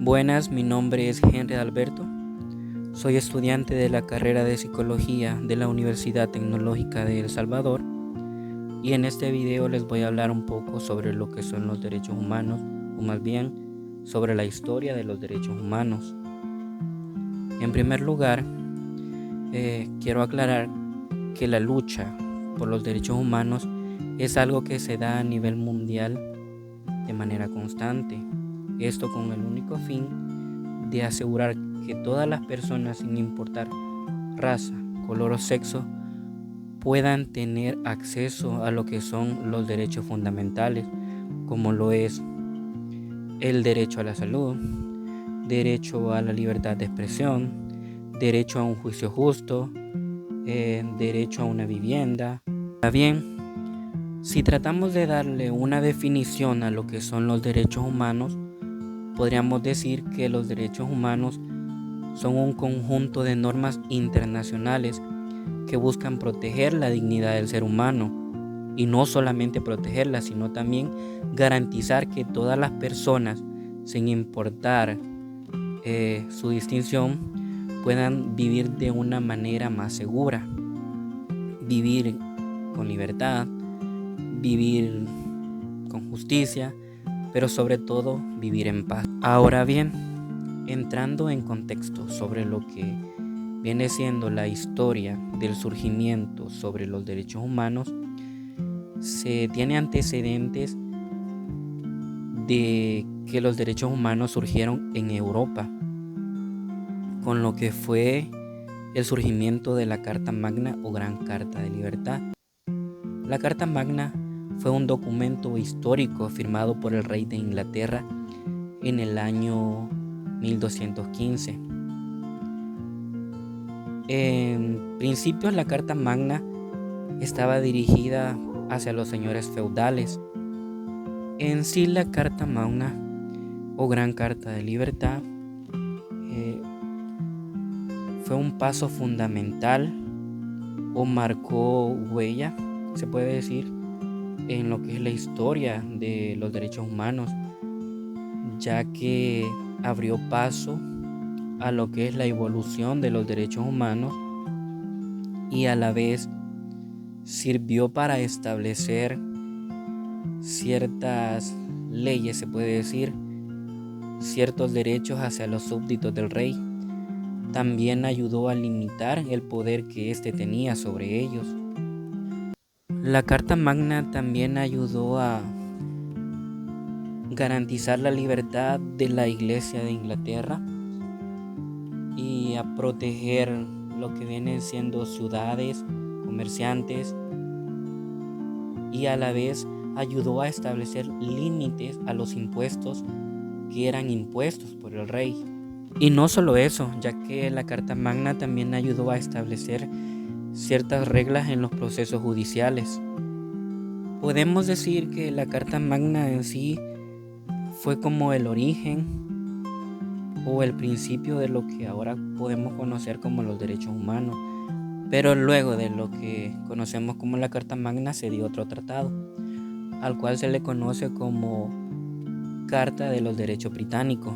Buenas, mi nombre es Henry Alberto. Soy estudiante de la carrera de Psicología de la Universidad Tecnológica de El Salvador y en este video les voy a hablar un poco sobre lo que son los derechos humanos, o más bien sobre la historia de los derechos humanos. En primer lugar, quiero aclarar que la lucha por los derechos humanos es algo que se da a nivel mundial de manera constante. Esto con el único fin de asegurar que todas las personas, sin importar raza, color o sexo, puedan tener acceso a lo que son los derechos fundamentales, como lo es el derecho a la salud, derecho a la libertad de expresión, derecho a un juicio justo, derecho a una vivienda. Bien, si tratamos de darle una definición a lo que son los derechos humanos, podríamos decir que los derechos humanos son un conjunto de normas internacionales que buscan proteger la dignidad del ser humano, y no solamente protegerla, sino también garantizar que todas las personas, sin importar su distinción, puedan vivir de una manera más segura, vivir con libertad, vivir con justicia, pero sobre todo vivir en paz. Ahora bien, entrando en contexto sobre lo que viene siendo la historia del surgimiento sobre los derechos humanos, se tiene antecedentes de que los derechos humanos surgieron en Europa, con lo que fue el surgimiento de la Carta Magna o Gran Carta de Libertad. La Carta Magna fue un documento histórico firmado por el rey de Inglaterra en el año 1215. En principio, la Carta Magna estaba dirigida hacia los señores feudales. En sí, la Carta Magna o Gran Carta de Libertad fue un paso fundamental o marcó huella, se puede decir, en lo que es la historia de los derechos humanos, ya que abrió paso a lo que es la evolución de los derechos humanos y a la vez sirvió para establecer ciertas leyes, se puede decir, ciertos derechos hacia los súbditos del rey. También ayudó a limitar el poder que éste tenía sobre ellos. La Carta Magna también ayudó a garantizar la libertad de la Iglesia de Inglaterra y a proteger lo que vienen siendo ciudades, comerciantes, y a la vez ayudó a establecer límites a los impuestos que eran impuestos por el rey. Y no solo eso, ya que la Carta Magna también ayudó a establecer ciertas reglas en los procesos judiciales. Podemos decir que la Carta Magna en sí fue como el origen o el principio de lo que ahora podemos conocer como los derechos humanos. Pero luego de lo que conocemos como la Carta Magna se dio otro tratado, al cual se le conoce como Carta de los Derechos Británicos.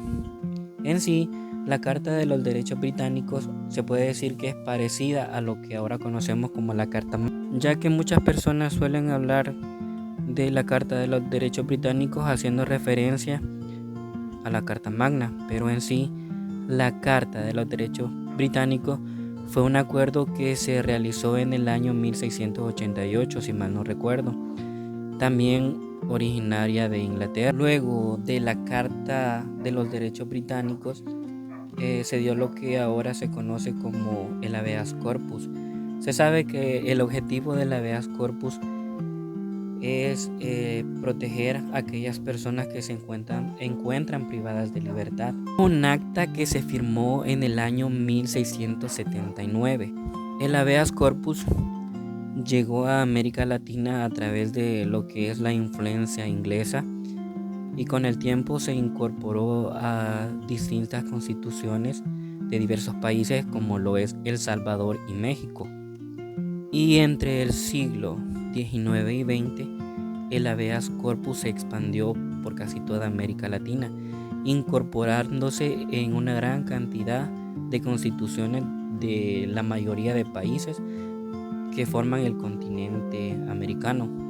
En sí, la Carta de los Derechos Británicos se puede decir que es parecida a lo que ahora conocemos como la Carta Magna, ya que muchas personas suelen hablar de la Carta de los Derechos Británicos haciendo referencia a la Carta Magna, pero en sí, la Carta de los Derechos Británicos fue un acuerdo que se realizó en el año 1688, si mal no recuerdo, también originaria de Inglaterra. Luego de la Carta de los Derechos Británicos se dio lo que ahora se conoce como el habeas corpus. Se sabe que el objetivo del habeas corpus es proteger a aquellas personas que se encuentran privadas de libertad. Un acta que se firmó en el año 1679. El habeas corpus llegó a América Latina a través de lo que es la influencia inglesa y con el tiempo se incorporó a distintas constituciones de diversos países como lo es El Salvador y México. Y entre el siglo XIX y XX, el habeas corpus se expandió por casi toda América Latina incorporándose en una gran cantidad de constituciones de la mayoría de países que forman el continente americano.